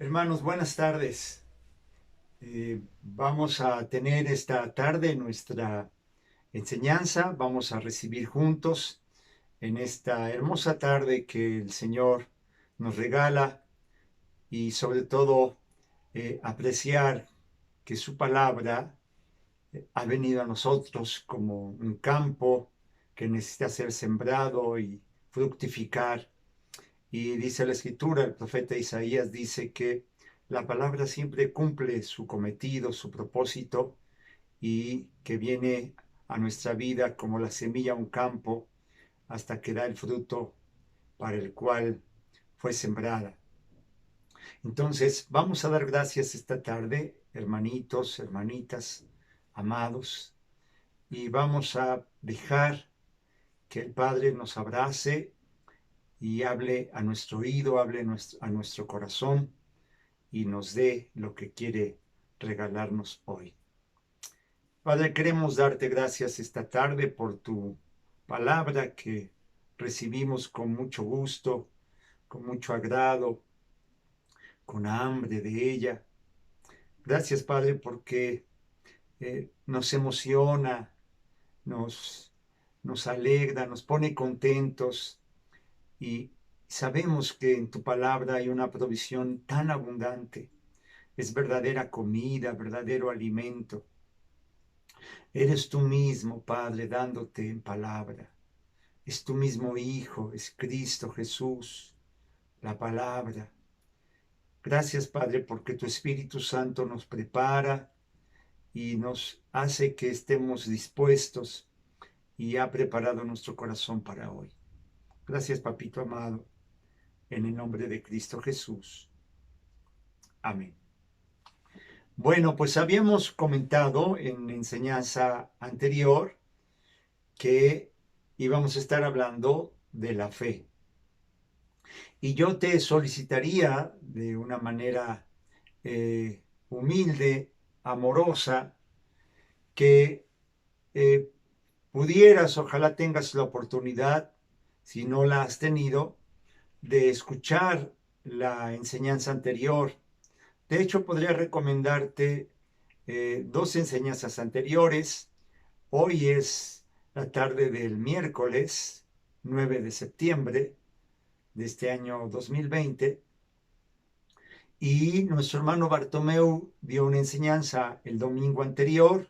Hermanos, buenas tardes. Vamos a tener esta tarde nuestra enseñanza. Vamos a recibir juntos en esta hermosa tarde que el Señor nos regala y sobre todo apreciar que su palabra ha venido a nosotros como un campo que necesita ser sembrado y fructificar. Y dice la escritura, el profeta Isaías dice que la palabra siempre cumple su cometido, su propósito, y que viene a nuestra vida como la semilla a un campo hasta que da el fruto para el cual fue sembrada. Entonces, vamos a dar gracias esta tarde, hermanitos, hermanitas, amados, y vamos a dejar que el Padre nos abrace y hable a nuestro oído, hable a nuestro corazón y nos dé lo que quiere regalarnos hoy. Padre, queremos darte gracias esta tarde por tu palabra que recibimos con mucho gusto, con mucho agrado, con hambre de ella. Gracias, Padre, porque nos emociona, nos, nos alegra, nos pone contentos y sabemos que en tu palabra hay una provisión tan abundante. Es verdadera comida, verdadero alimento. Eres tú mismo, Padre, dándote en palabra. Es tu mismo Hijo, es Cristo Jesús, la palabra. Gracias, Padre, porque tu Espíritu Santo nos prepara y nos hace que estemos dispuestos y ha preparado nuestro corazón para hoy. Gracias, Papito amado, en el nombre de Cristo Jesús. Amén. Bueno, pues habíamos comentado en enseñanza anterior que íbamos a estar hablando de la fe. Y yo te solicitaría de una manera humilde, amorosa, que eh, pudieras, ojalá tengas la oportunidad, si no la has tenido, de escuchar la enseñanza anterior. De hecho, podría recomendarte dos enseñanzas anteriores. Hoy es la tarde del miércoles 9 de septiembre de este año 2020 y nuestro hermano Bartomeu dio una enseñanza el domingo anterior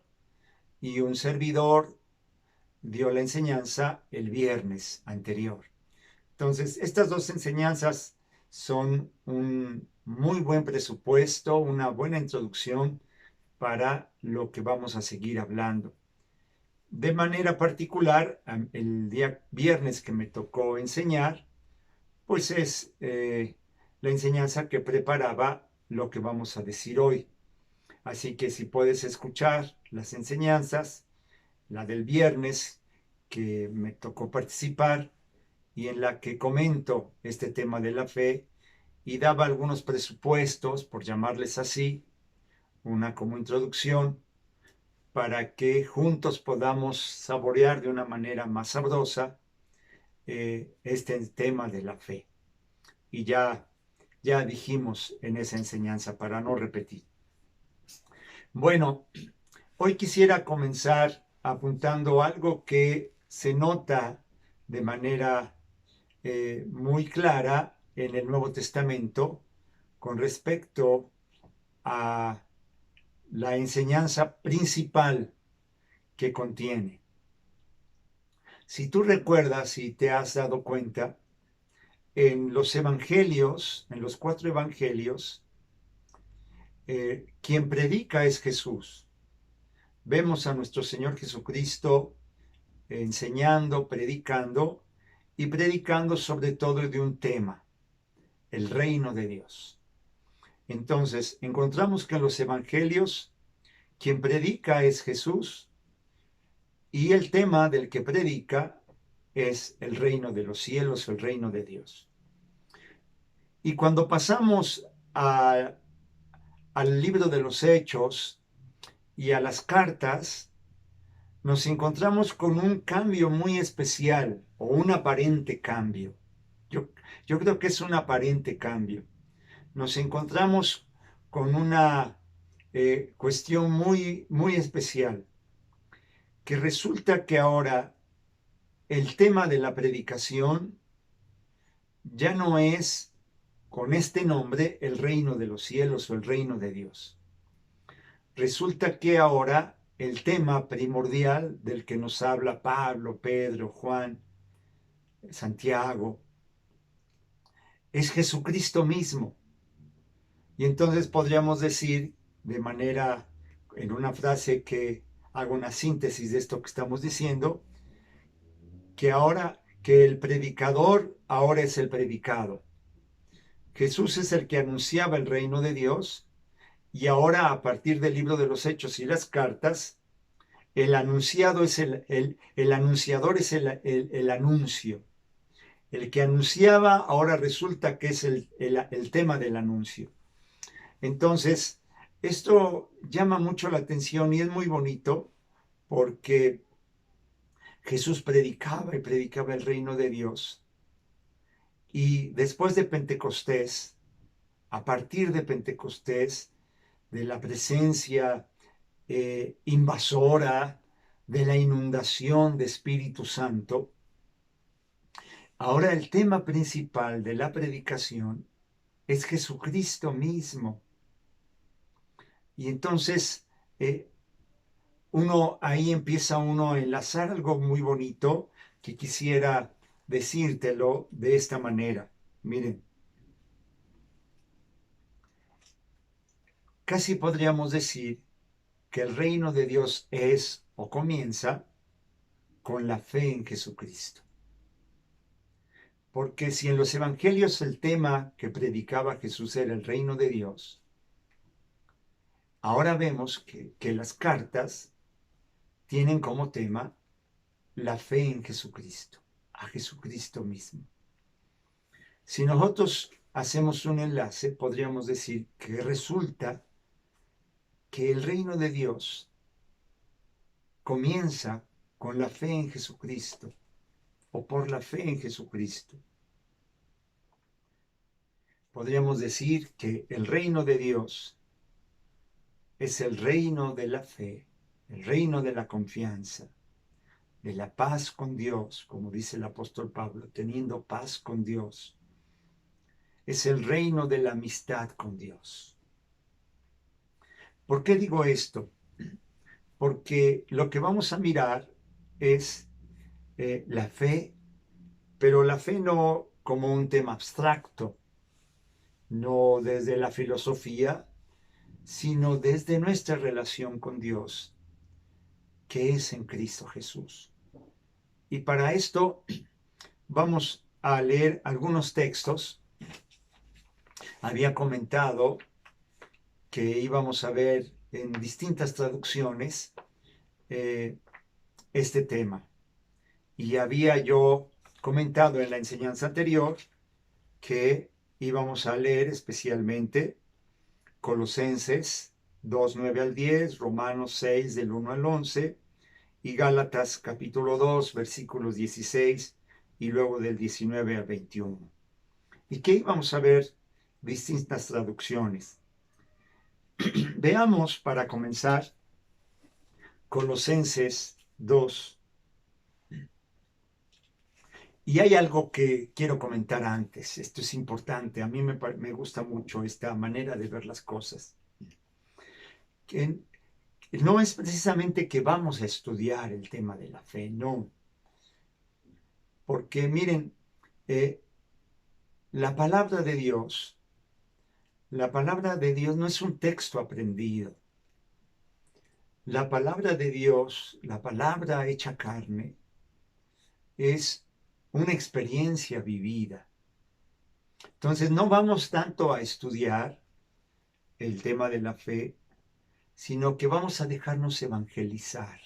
y un servidor dio la enseñanza el viernes anterior. Entonces, estas dos enseñanzas son un muy buen presupuesto, una buena introducción para lo que vamos a seguir hablando. De manera particular, el día viernes que me tocó enseñar, pues es la enseñanza que preparaba lo que vamos a decir hoy. Así que si puedes escuchar las enseñanzas, la del viernes que me tocó participar y en la que comento este tema de la fe y daba algunos presupuestos, por llamarles así, una como introducción, para que juntos podamos saborear de una manera más sabrosa este tema de la fe. Y ya dijimos en esa enseñanza, para no repetir. Bueno, hoy quisiera comenzar apuntando algo que se nota de manera muy clara en el Nuevo Testamento con respecto a la enseñanza principal que contiene. Si tú recuerdas y te has dado cuenta, en los evangelios, en los 4 evangelios, quien predica es Jesús. Vemos a nuestro Señor Jesucristo enseñando, predicando y predicando sobre todo de un tema, el reino de Dios. Entonces, encontramos que en los evangelios quien predica es Jesús y el tema del que predica es el reino de los cielos, el reino de Dios. Y cuando pasamos al libro de los Hechos y a las cartas, nos encontramos con un cambio muy especial o un aparente cambio. Yo creo que es un aparente cambio. nos encontramos con una cuestión muy, muy especial, que resulta que ahora el tema de la predicación ya no es con este nombre el reino de los cielos o el reino de Dios. Resulta que ahora el tema primordial del que nos habla Pablo, Pedro, Juan, Santiago, es Jesucristo mismo. Y entonces podríamos decir de manera, en una frase que hago una síntesis de esto que estamos diciendo, que ahora que el predicador ahora es el predicado. Jesús es el que anunciaba el reino de Dios y ahora a partir del libro de los Hechos y las cartas, el anunciado es el anunciador es el anuncio. El que anunciaba ahora resulta que es el tema del anuncio. Entonces, esto llama mucho la atención y es muy bonito porque Jesús predicaba y predicaba el reino de Dios. Y después de Pentecostés, a partir de Pentecostés, de la presencia invasora, de la inundación de Espíritu Santo, ahora el tema principal de la predicación es Jesucristo mismo. Y entonces ahí empieza uno a enlazar algo muy bonito que quisiera decírtelo de esta manera. Miren, casi podríamos decir que el reino de Dios es o comienza con la fe en Jesucristo. Porque si en los evangelios el tema que predicaba Jesús era el reino de Dios, ahora vemos que las cartas tienen como tema la fe en Jesucristo, a Jesucristo mismo. Si nosotros hacemos un enlace, podríamos decir que resulta que el reino de Dios comienza con la fe en Jesucristo o por la fe en Jesucristo. Podríamos decir que el reino de Dios es el reino de la fe, el reino de la confianza, de la paz con Dios, como dice el apóstol Pablo, teniendo paz con Dios. Es el reino de la amistad con Dios. ¿Por qué digo esto? Porque lo que vamos a mirar es la fe, pero la fe no como un tema abstracto, no desde la filosofía, sino desde nuestra relación con Dios, que es en Cristo Jesús. Y para esto vamos a leer algunos textos. Había comentado que íbamos a ver en distintas traducciones este tema. Y había yo comentado en la enseñanza anterior que íbamos a leer especialmente Colosenses 2, 9 al 10, Romanos 6 del 1 al 11 y Gálatas capítulo 2, versículos 16 y luego del 19 al 21. Y que íbamos a ver distintas traducciones. Veamos para comenzar Colosenses 2. Y hay algo que quiero comentar antes. Esto es importante. A mí me gusta mucho esta manera de ver las cosas. Que no es precisamente que vamos a estudiar el tema de la fe, no. Porque miren, la palabra de Dios no es un texto aprendido. La palabra de Dios, la palabra hecha carne, es una experiencia vivida. Entonces no vamos tanto a estudiar el tema de la fe, sino que vamos a dejarnos evangelizar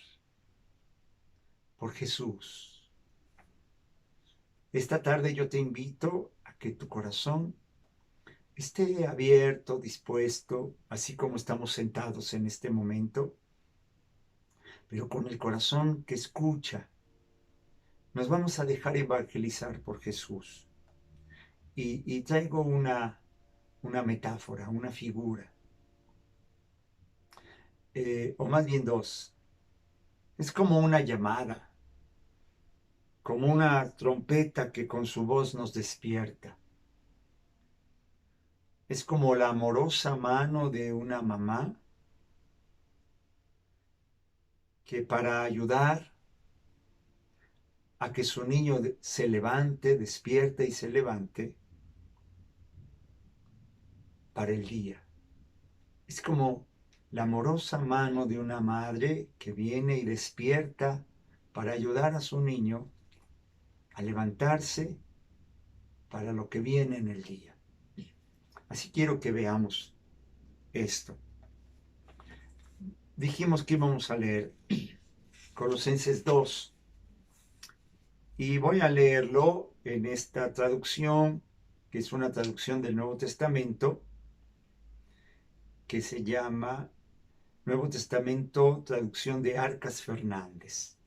por Jesús. Esta tarde yo te invito a que tu corazón esté abierto, dispuesto, así como estamos sentados en este momento, pero con el corazón que escucha. Nos vamos a dejar evangelizar por Jesús. Y traigo una una metáfora, una figura, o más bien dos. Es como una llamada, como una trompeta que con su voz nos despierta. Es como la amorosa mano de una mamá que para ayudar a que su niño se levante, despierte y se levante para el día. Es como la amorosa mano de una madre que viene y despierta para ayudar a su niño a levantarse para lo que viene en el día. Así quiero que veamos esto. Dijimos que íbamos a leer Colosenses 2 y voy a leerlo en esta traducción, que es una traducción del Nuevo Testamento, que se llama Nuevo Testamento, traducción de Arcas Fernández.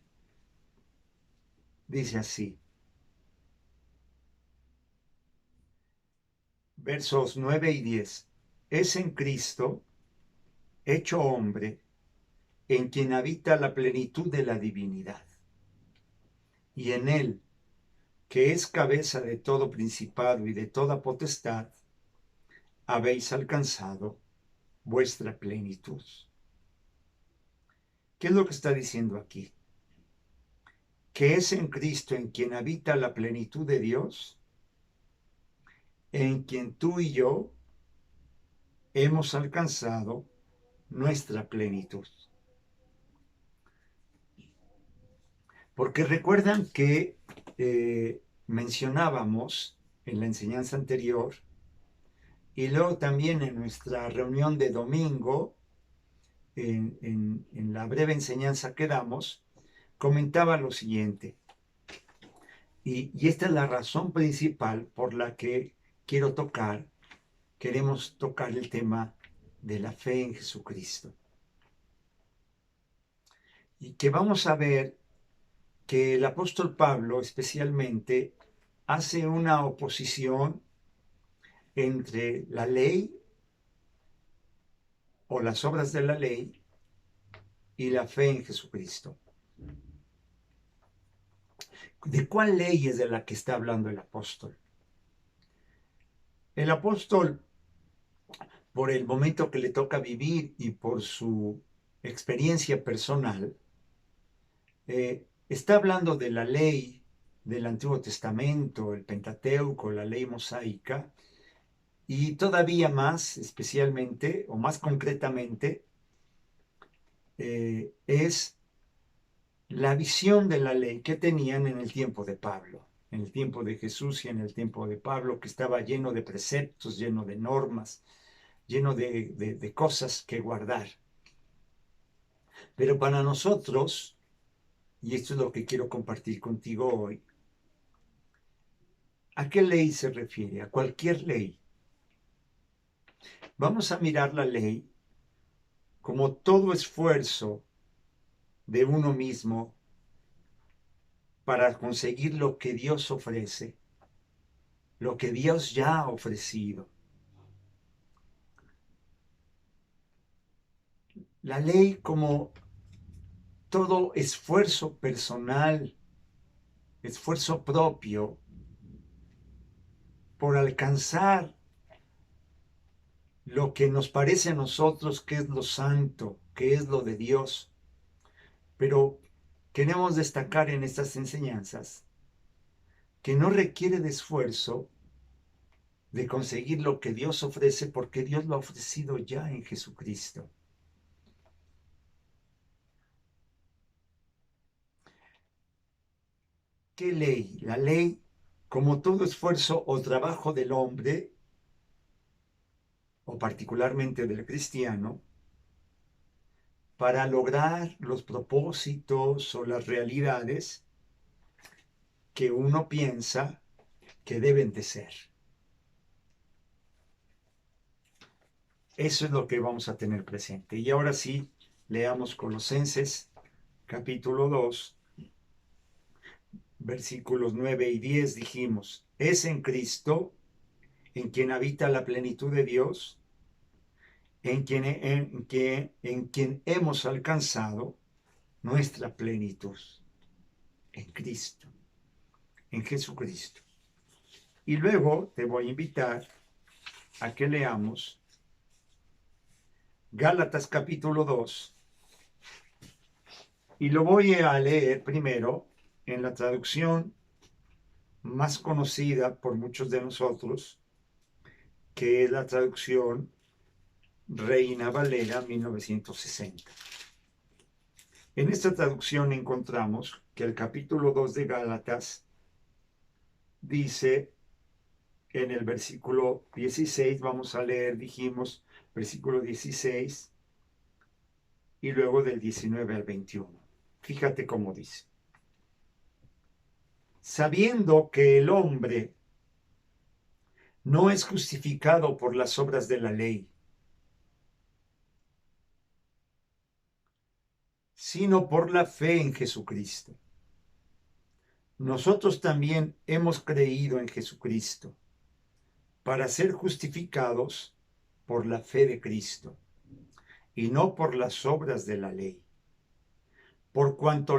Dice así, versos 9 y 10. Es en Cristo, hecho hombre, en quien habita la plenitud de la divinidad. Y en él, que es cabeza de todo principado y de toda potestad, habéis alcanzado vuestra plenitud. ¿Qué es lo que está diciendo aquí? Que es en Cristo en quien habita la plenitud de Dios, en quien tú y yo hemos alcanzado nuestra plenitud. Porque recuerdan que mencionábamos en la enseñanza anterior y luego también en nuestra reunión de domingo, en la breve enseñanza que damos, comentaba lo siguiente. Y esta es la razón principal por la que queremos tocar el tema de la fe en Jesucristo. Y que vamos a ver que el apóstol Pablo especialmente hace una oposición entre la ley o las obras de la ley y la fe en Jesucristo. ¿De cuál ley es de la que está hablando el apóstol? El apóstol, por el momento que le toca vivir y por su experiencia personal, está hablando de la ley del Antiguo Testamento, el Pentateuco, la ley mosaica, y todavía más especialmente o más concretamente es la visión de la ley que tenían en el tiempo de Pablo, en el tiempo de Jesús y en el tiempo de Pablo, que estaba lleno de preceptos, lleno de normas, lleno de cosas que guardar. Pero para nosotros, y esto es lo que quiero compartir contigo hoy, ¿a qué ley se refiere? A cualquier ley. Vamos a mirar la ley como todo esfuerzo de uno mismo para conseguir lo que Dios ofrece, lo que Dios ya ha ofrecido. La ley como todo esfuerzo personal, esfuerzo propio por alcanzar lo que nos parece a nosotros que es lo santo, que es lo de Dios. Pero queremos destacar en estas enseñanzas que no requiere de esfuerzo de conseguir lo que Dios ofrece porque Dios lo ha ofrecido ya en Jesucristo. ¿Qué ley? La ley, como todo esfuerzo o trabajo del hombre, o particularmente del cristiano, para lograr los propósitos o las realidades que uno piensa que deben de ser. Eso es lo que vamos a tener presente. Y ahora sí, leamos Colosenses capítulo 2, versículos 9 y 10. Dijimos, es en Cristo en quien habita la plenitud de Dios, en quien hemos alcanzado nuestra plenitud, en Cristo, en Jesucristo. Y luego te voy a invitar a que leamos Gálatas capítulo 2, y lo voy a leer primero en la traducción más conocida por muchos de nosotros, que es la traducción Reina Valera 1960. En esta traducción encontramos que el capítulo 2 de Gálatas dice en el versículo 16, vamos a leer, dijimos, versículo 16 y luego del 19 al 21. Fíjate cómo dice. Sabiendo que el hombre no es justificado por las obras de la ley, sino por la fe en Jesucristo. Nosotros también hemos creído en Jesucristo para ser justificados por la fe de Cristo y no por las obras de la ley. Por cuanto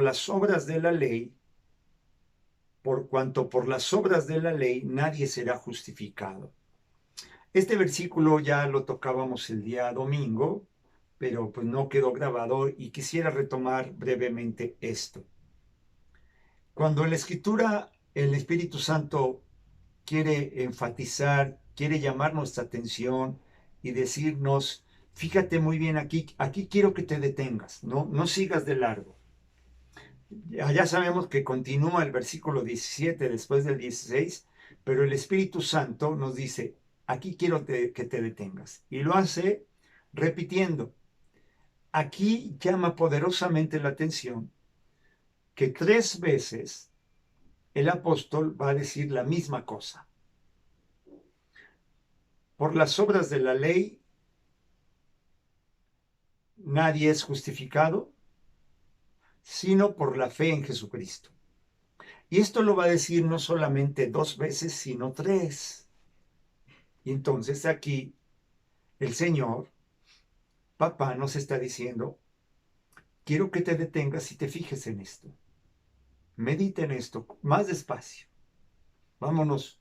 por las obras de la ley nadie será justificado. Este versículo ya lo tocábamos el día domingo, pero pues no quedó grabado y quisiera retomar brevemente esto. Cuando en la Escritura el Espíritu Santo quiere enfatizar, quiere llamar nuestra atención y decirnos, fíjate muy bien aquí quiero que te detengas, no sigas de largo. Ya sabemos que continúa el versículo 17 después del 16, pero el Espíritu Santo nos dice, aquí quiero que te detengas. Y lo hace repitiendo. Aquí llama poderosamente la atención que 3 veces el apóstol va a decir la misma cosa. Por las obras de la ley nadie es justificado, sino por la fe en Jesucristo. Y esto lo va a decir no solamente 2 veces, sino 3. Y entonces aquí el Señor, Papá, nos está diciendo, quiero que te detengas y te fijes en esto. Medita en esto, más despacio. Vámonos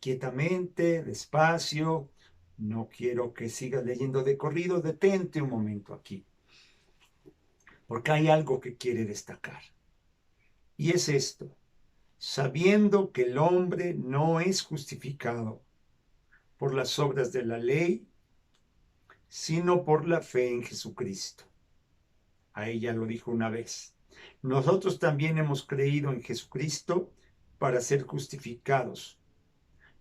quietamente, despacio. No quiero que sigas leyendo de corrido, detente un momento aquí. Porque hay algo que quiere destacar. Y es esto, sabiendo que el hombre no es justificado por las obras de la ley, sino por la fe en Jesucristo. A ella lo dijo una vez. Nosotros también hemos creído en Jesucristo para ser justificados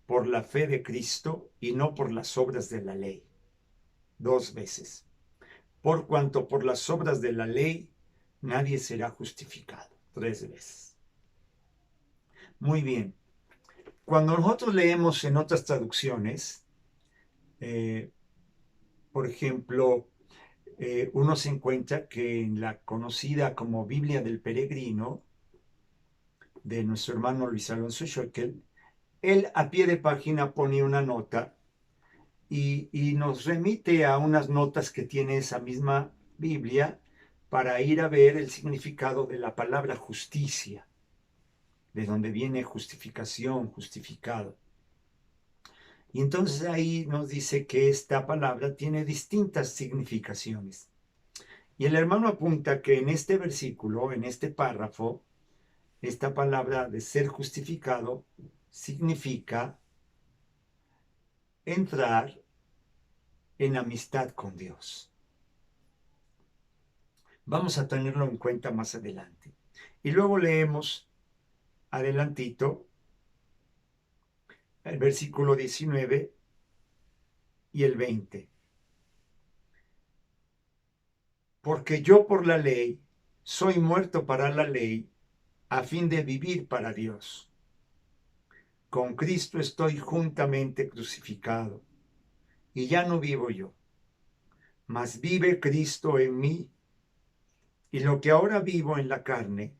por la fe de Cristo y no por las obras de la ley. 2 veces. Por cuanto por las obras de la ley nadie será justificado. 3 veces. Muy bien. Cuando nosotros leemos en otras traducciones, por ejemplo, uno se encuentra que en la conocida como Biblia del Peregrino, de nuestro hermano Luis Alonso Schöckel, él a pie de página pone una nota y nos remite a unas notas que tiene esa misma Biblia para ir a ver el significado de la palabra justicia, de donde viene justificación, justificado. Y entonces ahí nos dice que esta palabra tiene distintas significaciones. Y el hermano apunta que en este versículo, en este párrafo, esta palabra de ser justificado significa entrar en amistad con Dios. Vamos a tenerlo en cuenta más adelante. Y luego leemos adelantito el versículo 19 y el 20. Porque yo por la ley soy muerto para la ley a fin de vivir para Dios. Con Cristo estoy juntamente crucificado y ya no vivo yo, mas vive Cristo en mí, y lo que ahora vivo en la carne,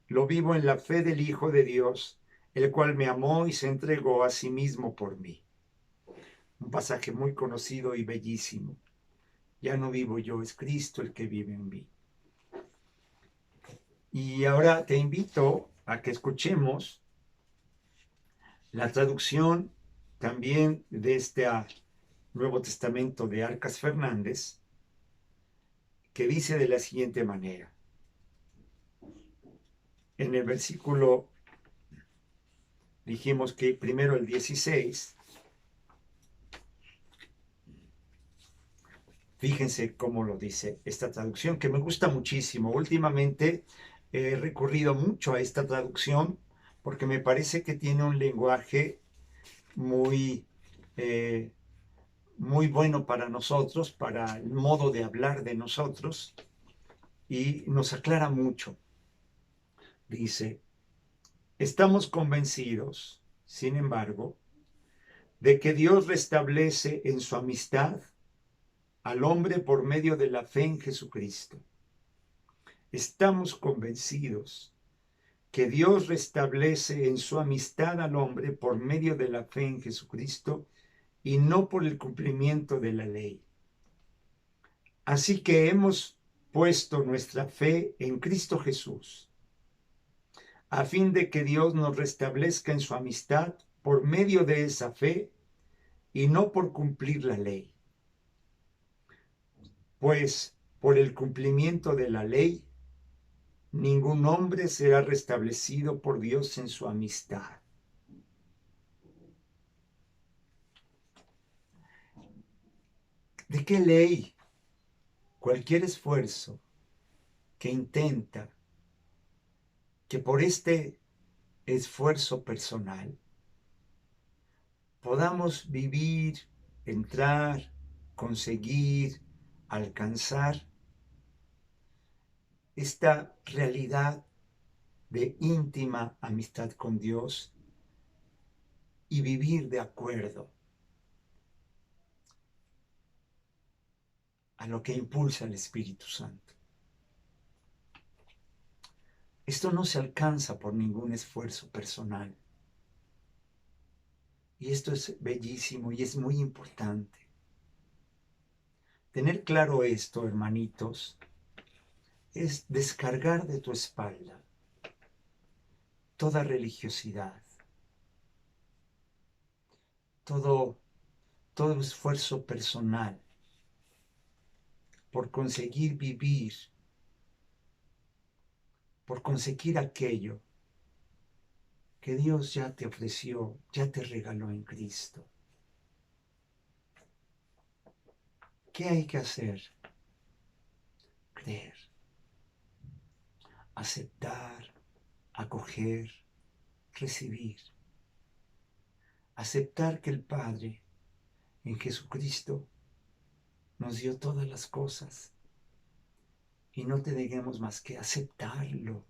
lo vivo en la fe del Hijo de Dios, el cual me amó y se entregó a sí mismo por mí. Un pasaje muy conocido y bellísimo. Ya no vivo yo, es Cristo el que vive en mí. Y ahora te invito a que escuchemos la traducción también de este Nuevo Testamento de Arcas Fernández, que dice de la siguiente manera. En el versículo, dijimos que primero el 16, fíjense cómo lo dice esta traducción, que me gusta muchísimo. Últimamente he recurrido mucho a esta traducción porque me parece que tiene un lenguaje muy, eh, muy bueno para nosotros, para el modo de hablar de nosotros, y nos aclara mucho. Dice, estamos convencidos, sin embargo, de que Dios restablece en su amistad al hombre por medio de la fe en Jesucristo. Estamos convencidos que Dios restablece en su amistad al hombre por medio de la fe en Jesucristo y no por el cumplimiento de la ley. Así que hemos puesto nuestra fe en Cristo Jesús, a fin de que Dios nos restablezca en su amistad por medio de esa fe y no por cumplir la ley. Pues por el cumplimiento de la ley, ningún hombre será restablecido por Dios en su amistad. ¿De qué ley? Cualquier esfuerzo que intenta que por este esfuerzo personal podamos vivir, entrar, conseguir, alcanzar esta realidad de íntima amistad con Dios y vivir de acuerdo a lo que impulsa el Espíritu Santo. Esto no se alcanza por ningún esfuerzo personal. Y esto es bellísimo y es muy importante. Tener claro esto, hermanitos, es descargar de tu espalda toda religiosidad, todo esfuerzo personal por conseguir vivir, por conseguir aquello que Dios ya te ofreció, ya te regaló en Cristo. ¿Qué hay que hacer? Creer, aceptar, acoger, recibir. Aceptar que el Padre en Jesucristo nos dio todas las cosas y no tenemos más que aceptarlo,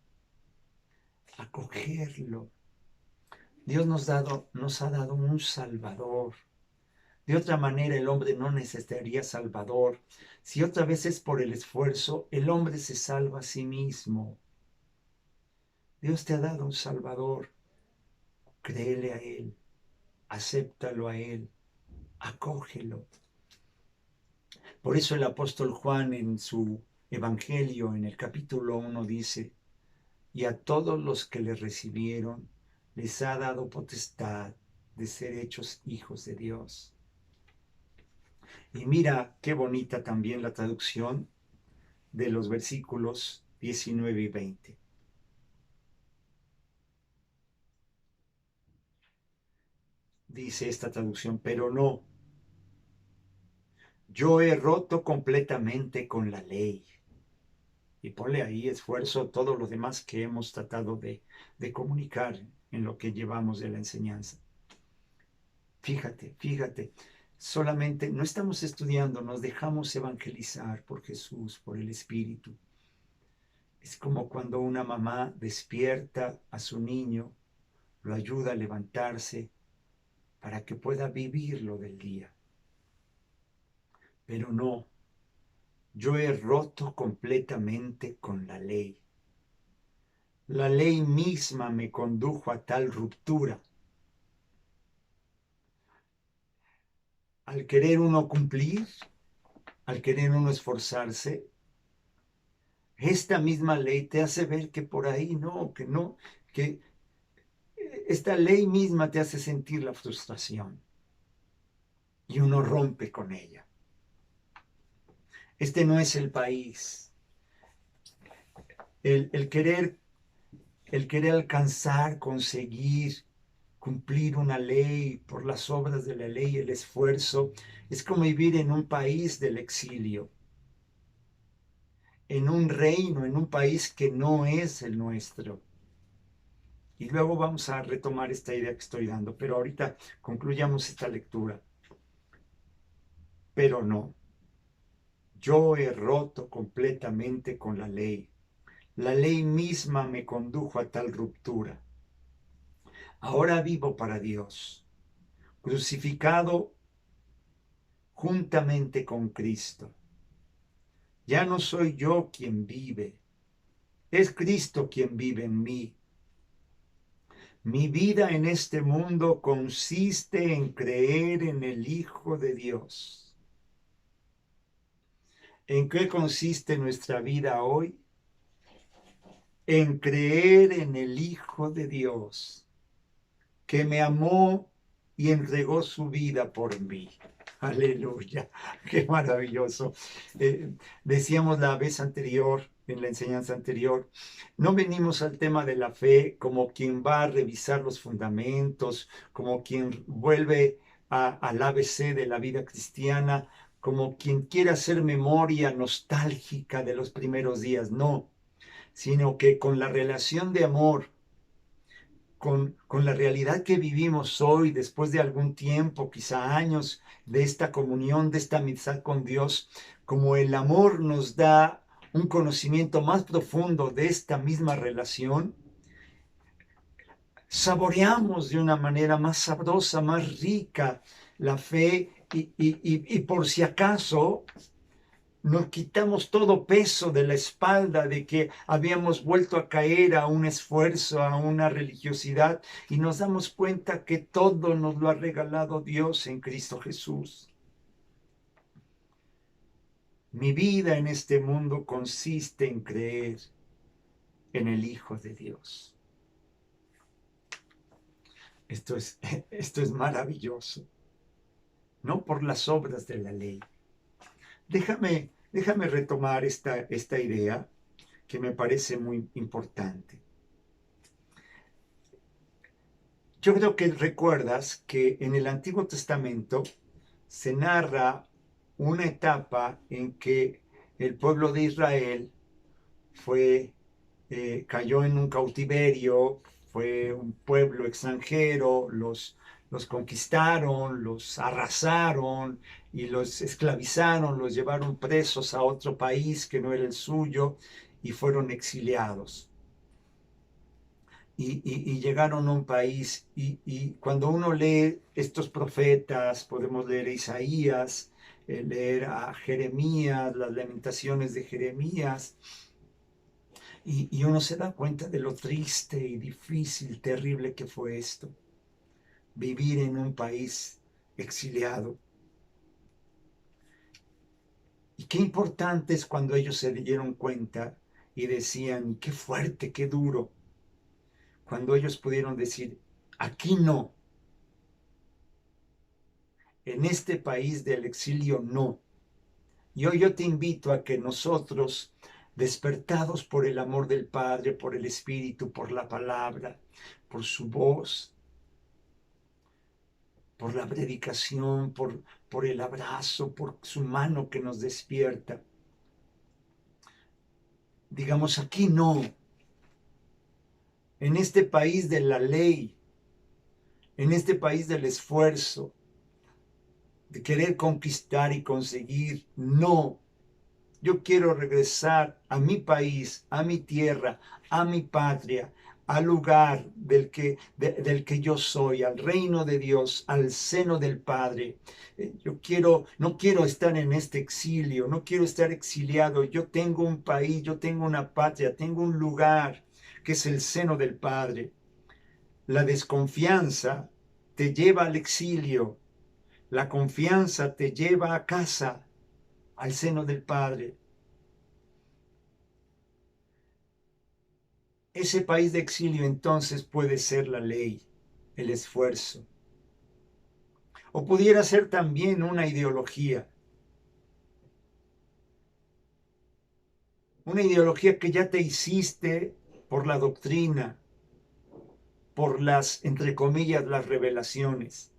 acogerlo. Dios nos ha dado un Salvador. De otra manera el hombre no necesitaría Salvador. Si otra vez es por el esfuerzo, el hombre se salva a sí mismo. Dios te ha dado un Salvador. Créele a Él, acéptalo a Él, acógelo. Por eso el apóstol Juan en su Evangelio, en el capítulo 1, dice, y a todos los que le recibieron, les ha dado potestad de ser hechos hijos de Dios. Y mira qué bonita también la traducción de los versículos 19 y 20. Dice esta traducción, pero no, yo he roto completamente con la ley. Y ponle ahí esfuerzo todo lo demás que hemos tratado de comunicar en lo que llevamos de la enseñanza. Fíjate, solamente no estamos estudiando, nos dejamos evangelizar por Jesús, por el Espíritu. Es como cuando una mamá despierta a su niño, lo ayuda a levantarse para que pueda vivir lo del día. Pero no, yo he roto completamente con la ley. La ley misma me condujo a tal ruptura. Al querer uno cumplir, al querer uno esforzarse, esta misma ley te hace ver que por ahí no, que esta ley misma te hace sentir la frustración y uno rompe con ella. Este no es el país. El querer alcanzar, conseguir, cumplir una ley por las obras de la ley, el esfuerzo, es como vivir en un país del exilio, en un reino, en un país que no es el nuestro. Y luego vamos a retomar esta idea que estoy dando, pero ahorita concluyamos esta lectura. Pero no, yo he roto completamente con la ley. La ley misma me condujo a tal ruptura. Ahora vivo para Dios, crucificado juntamente con Cristo. Ya no soy yo quien vive, es Cristo quien vive en mí. Mi vida en este mundo consiste en creer en el Hijo de Dios. ¿En qué consiste nuestra vida hoy? En creer en el Hijo de Dios, que me amó y entregó su vida por mí. Aleluya, qué maravilloso. Decíamos la vez anterior, en la enseñanza anterior, no venimos al tema de la fe como quien va a revisar los fundamentos, como quien vuelve al ABC de la vida cristiana, como quien quiere hacer memoria nostálgica de los primeros días, no, sino que con la relación de amor, con la realidad que vivimos hoy, después de algún tiempo, quizá años, de esta comunión, de esta amistad con Dios, como el amor nos da un conocimiento más profundo de esta misma relación, saboreamos de una manera más sabrosa, más rica la fe y por si acaso nos quitamos todo peso de la espalda de que habíamos vuelto a caer a un esfuerzo, a una religiosidad, y nos damos cuenta que todo nos lo ha regalado Dios en Cristo Jesús. Mi vida en este mundo consiste en creer en el Hijo de Dios. Esto es maravilloso, no por las obras de la ley. Déjame retomar esta idea que me parece muy importante. Yo creo que recuerdas que en el Antiguo Testamento se narra una etapa en que el pueblo de Israel cayó en un cautiverio, fue un pueblo extranjero, los conquistaron, los arrasaron y los esclavizaron, los llevaron presos a otro país que no era el suyo y fueron exiliados. Y llegaron a un país y cuando uno lee estos profetas, podemos leer a Isaías, leer a Jeremías, las lamentaciones de Jeremías, y uno se da cuenta de lo triste y difícil, terrible que fue esto, vivir en un país exiliado. Y qué importante es cuando ellos se dieron cuenta y decían, qué fuerte, qué duro, cuando ellos pudieron decir, aquí no, en este país del exilio no. Y hoy yo te invito a que nosotros, despertados por el amor del Padre, por el Espíritu, por la palabra, por su voz, por la predicación, por el abrazo, por su mano que nos despierta, digamos, aquí no, en este país de la ley, en este país del esfuerzo, de querer conquistar y conseguir, no. Yo quiero regresar a mi país, a mi tierra, a mi patria, al lugar del que yo soy, al reino de Dios, al seno del Padre. No quiero estar en este exilio, no quiero estar exiliado. Yo tengo un país, yo tengo una patria, tengo un lugar que es el seno del Padre. La desconfianza te lleva al exilio. La confianza te lleva a casa, al seno del Padre. Ese país de exilio entonces puede ser la ley, el esfuerzo. O pudiera ser también una ideología que ya te hiciste por la doctrina, por las, entre comillas, las revelaciones.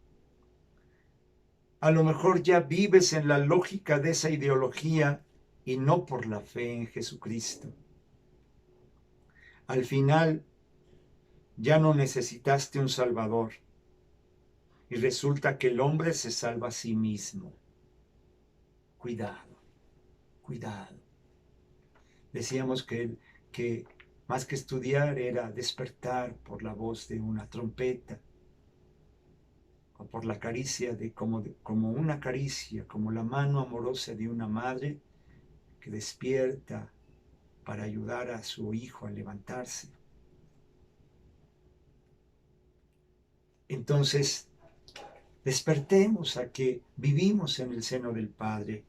A lo mejor ya vives en la lógica de esa ideología y no por la fe en Jesucristo. Al final, ya no necesitaste un Salvador y resulta que el hombre se salva a sí mismo. Cuidado, cuidado. Decíamos que más que estudiar era despertar por la voz de una trompeta o por la caricia como una caricia, como la mano amorosa de una madre que despierta para ayudar a su hijo a levantarse. Entonces, despertemos a que vivimos en el seno del Padre,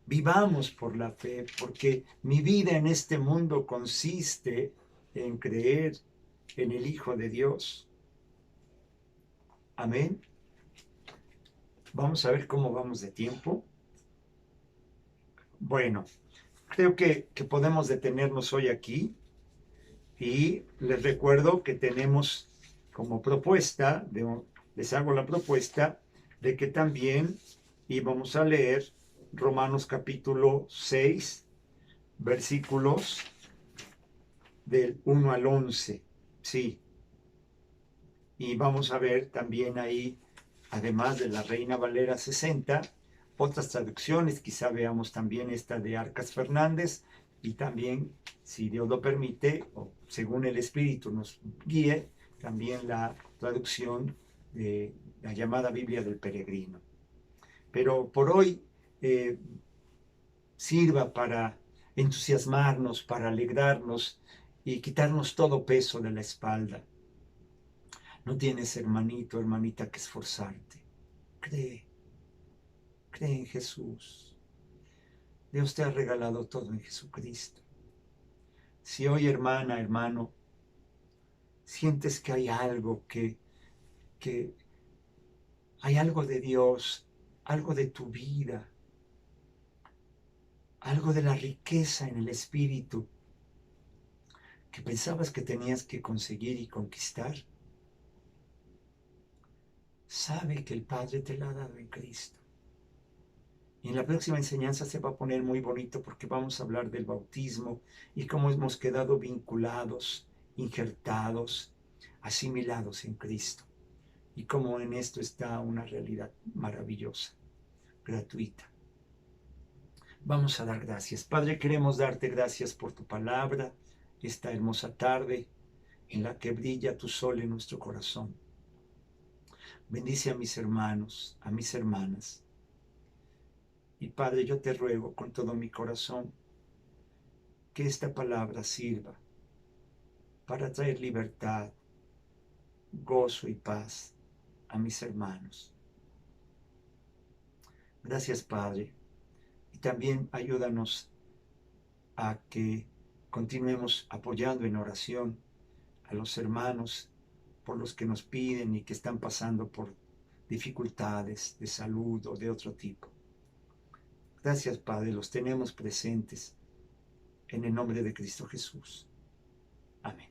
vivamos por la fe, porque mi vida en este mundo consiste en creer en el Hijo de Dios. Amén. Vamos a ver cómo vamos de tiempo. Bueno, creo que podemos detenernos hoy aquí y les recuerdo que tenemos como propuesta, les hago la propuesta de que también íbamos a leer Romanos capítulo 6, versículos del 1 al 11. Sí. Y vamos a ver también ahí, además de la Reina Valera 60, otras traducciones. Quizá veamos también esta de Arcas Fernández y también, si Dios lo permite, o según el Espíritu nos guíe, también la traducción de la llamada Biblia del Peregrino. Pero por hoy sirva para entusiasmarnos, para alegrarnos y quitarnos todo peso de la espalda. No tienes, hermanito, hermanita, que esforzarte. Cree, cree en Jesús. Dios te ha regalado todo en Jesucristo. Si hoy, hermana, hermano, sientes que hay algo, que hay algo de Dios, algo de tu vida, algo de la riqueza en el Espíritu, que pensabas que tenías que conseguir y conquistar, sabe que el Padre te la ha dado en Cristo. Y en la próxima enseñanza se va a poner muy bonito porque vamos a hablar del bautismo y cómo hemos quedado vinculados, injertados, asimilados en Cristo. Y cómo en esto está una realidad maravillosa, gratuita. Vamos a dar gracias. Padre, queremos darte gracias por tu palabra, esta hermosa tarde en la que brilla tu sol en nuestro corazón. Bendice a mis hermanos, a mis hermanas. Y Padre, yo te ruego con todo mi corazón que esta palabra sirva para traer libertad, gozo y paz a mis hermanos. Gracias, Padre. Y también ayúdanos a que continuemos apoyando en oración a los hermanos por los que nos piden y que están pasando por dificultades de salud o de otro tipo. Gracias, Padre, los tenemos presentes en el nombre de Cristo Jesús. Amén.